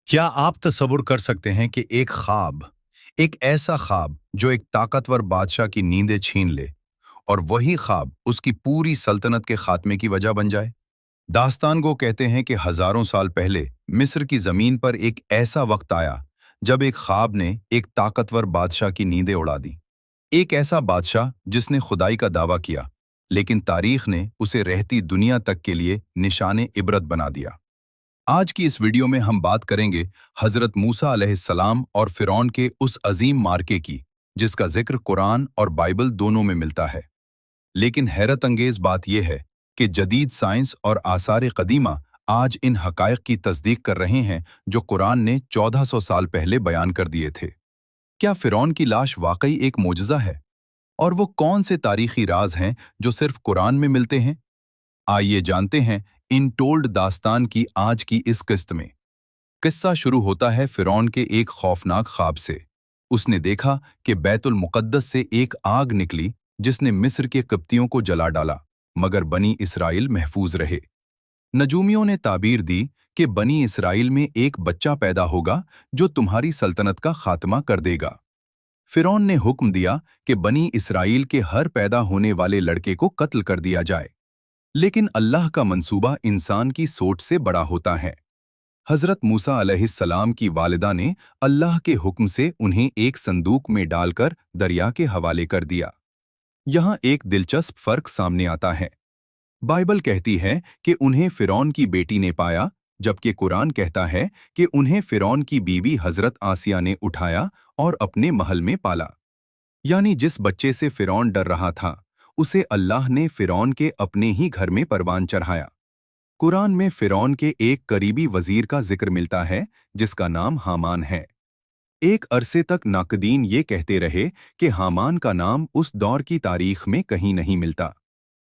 क्या आप तसव्वुर कर सकते हैं कि एक ऐसा ख्वाब जो एक ताकतवर बादशाह की नींदें छीन ले और वही ख्वाब उसकी पूरी सल्तनत के खात्मे की वजह बन जाए। दास्तान को कहते हैं कि हजारों साल पहले मिस्र की जमीन पर एक ऐसा वक्त आया जब एक ख्वाब ने एक ताकतवर बादशाह की नींदें उड़ा दी। एक ऐसा बादशाह जिसने खुदाई का दावा किया, लेकिन तारीख ने उसे रहती दुनिया तक के लिए निशाने इबरत बना दिया। आज की इस वीडियो में हम बात करेंगे हजरत मूसा अलैहिस्सलाम और फिरौन के उस अजीम मार्के की, जिसका जिक्र कुरान और बाइबल दोनों में मिलता है। लेकिन हैरत अंगेज बात यह है कि जदीद साइंस और आसार कदीमा आज इन हकायक की तस्दीक कर रहे हैं जो कुरान ने 1400 साल पहले बयान कर दिए थे। क्या फिरौन की लाश वाकई एक मोजज़ा है? और वो कौन से तारीखी राज हैं जो सिर्फ कुरान में मिलते हैं? आइए जानते हैं इन टोल्ड दास्तान की आज की इस किस्त में। किस्सा शुरू होता है फिरौन के एक खौफनाक ख्वाब से। उसने देखा कि बैतुल मुक़द्दस से एक आग निकली जिसने मिस्र के किब्तियों को जला डाला, मगर बनी इसराइल महफूज रहे। नजूमियों ने ताबीर दी कि बनी इसराइल में एक बच्चा पैदा होगा जो तुम्हारी सल्तनत का खात्मा कर देगा। फिरौन ने हुक्म दिया कि बनी इसराइल के हर पैदा होने वाले लड़के को कत्ल कर दिया जाए। लेकिन अल्लाह का मंसूबा इंसान की सोच से बड़ा होता है। हजरत मूसा अलैहिस्सलाम की वालिदा ने अल्लाह के हुक्म से उन्हें एक संदूक में डालकर दरिया के हवाले कर दिया। यहाँ एक दिलचस्प फर्क सामने आता है। बाइबल कहती है कि उन्हें फिरौन की बेटी ने पाया, जबकि कुरान कहता है कि उन्हें फिरौन की बीवी हजरत आसिया ने उठाया और अपने महल में पाला। यानी जिस बच्चे से फिरौन डर रहा था, उसे अल्लाह ने फिरौन के अपने ही घर में परवान चढ़ाया। कुरान में फिरौन के एक करीबी वजीर का जिक्र मिलता है जिसका नाम हामान है। एक अरसे तक नाकदीन ये कहते रहे कि हामान का नाम उस दौर की तारीख में कहीं नहीं मिलता।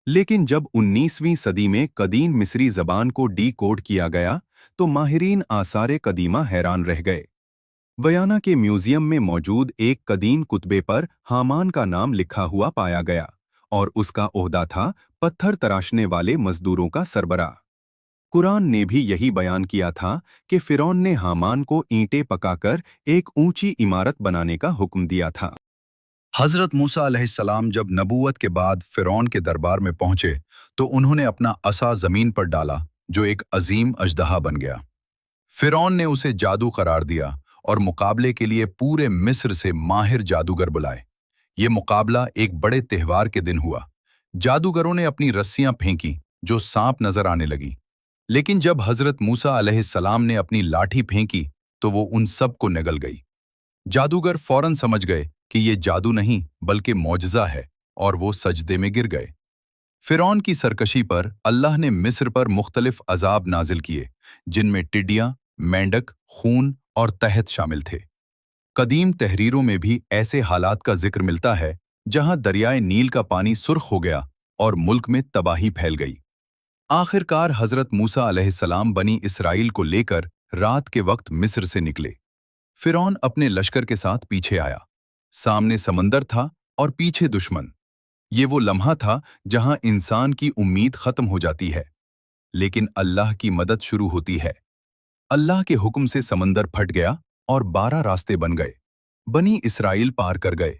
लेकिन जब 19वीं सदी में कदीम मिस्री जबान को डी कोड किया गया तो माहिरीन आसार कदीमा हैरान रह गए। वयाना के म्यूजियम में मौजूद एक कदीम कुतबे पर हामान का नाम लिखा हुआ पाया गया और उसका ओहदा था पत्थर तराशने वाले मजदूरों का सरबराह। कुरान ने भी यही बयान किया था कि फिरौन ने हामान को ईंटें पकाकर एक ऊंची इमारत बनाने का हुक्म दिया था। हजरत मूसा अलैहिस्सलाम जब नबूवत के बाद फिरौन के दरबार में पहुंचे तो उन्होंने अपना असा जमीन पर डाला जो एक अजीम अजदहा बन गया। फिरौन ने उसे जादू करार दिया और मुकाबले के लिए पूरे मिस्र से माहिर जादूगर बुलाए। ये मुकाबला एक बड़े त्योहार के दिन हुआ। जादूगरों ने अपनी रस्सियां फेंकी जो सांप नजर आने लगी, लेकिन जब हजरत मूसा अलैहिस्सलाम ने अपनी लाठी फेंकी तो वो उन सब को निगल गई। जादूगर फौरन समझ गए कि ये जादू नहीं बल्कि मौजज़ा है और वो सजदे में गिर गए। फिरौन की सरकशी पर अल्लाह ने मिस्र पर मुख्तलिफ अजाब नाजिल किए, जिनमें टिड्डियां, मेंढक, खून और तहत शामिल थे। कदीम तहरीरों में भी ऐसे हालात का जिक्र मिलता है जहां दरियाए नील का पानी सुर्ख हो गया और मुल्क में तबाही फैल गई। आखिरकार हजरत मूसा अलैहिस्सलाम बनी इसराइल को लेकर रात के वक्त मिस्र से निकले। फिरौन अपने लश्कर के साथ पीछे आया। सामने समंदर था और पीछे दुश्मन। ये वो लम्हा था जहां इंसान की उम्मीद खत्म हो जाती है, लेकिन अल्लाह की मदद शुरू होती है। अल्लाह के हुक्म से समंदर फट गया और 12 रास्ते बन गए। बनी इसराइल पार कर गए,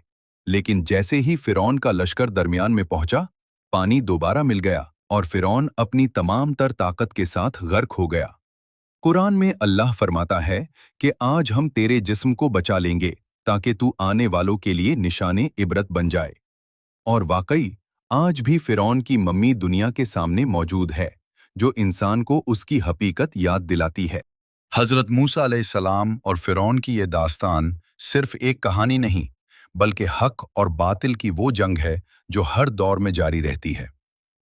लेकिन जैसे ही फिरौन का लश्कर दरमियान में पहुंचा, पानी दोबारा मिल गया और फिरौन अपनी तमाम तर ताकत के साथ गर्क हो गया। कुरान में अल्लाह फरमाता है कि आज हम तेरे जिस्म को बचा लेंगे ताकि तू आने वालों के लिए निशाने इबरत बन जाए। और वाकई आज भी फिरौन की मम्मी दुनिया के सामने मौजूद है, जो इंसान को उसकी हकीकत याद दिलाती है। हजरत मूसा अलैहिस्सलाम और फिरौन की ये दास्तान सिर्फ एक कहानी नहीं, बल्कि हक और बातिल की वो जंग है जो हर दौर में जारी रहती है।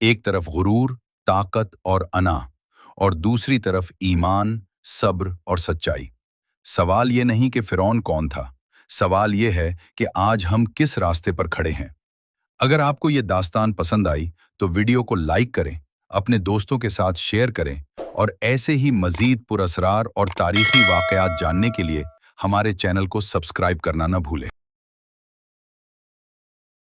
एक तरफ गुरूर, ताकत और अना, और दूसरी तरफ ईमान, सब्र और सच्चाई। सवाल ये नहीं कि फिरौन कौन था, सवाल ये है कि आज हम किस रास्ते पर खड़े हैं। अगर आपको ये दास्तान पसंद आई तो वीडियो को लाइक करें, अपने दोस्तों के साथ शेयर करें और ऐसे ही मजीद पुरअसरार और तारीखी वाकयात जानने के लिए हमारे चैनल को सब्सक्राइब करना न भूलें।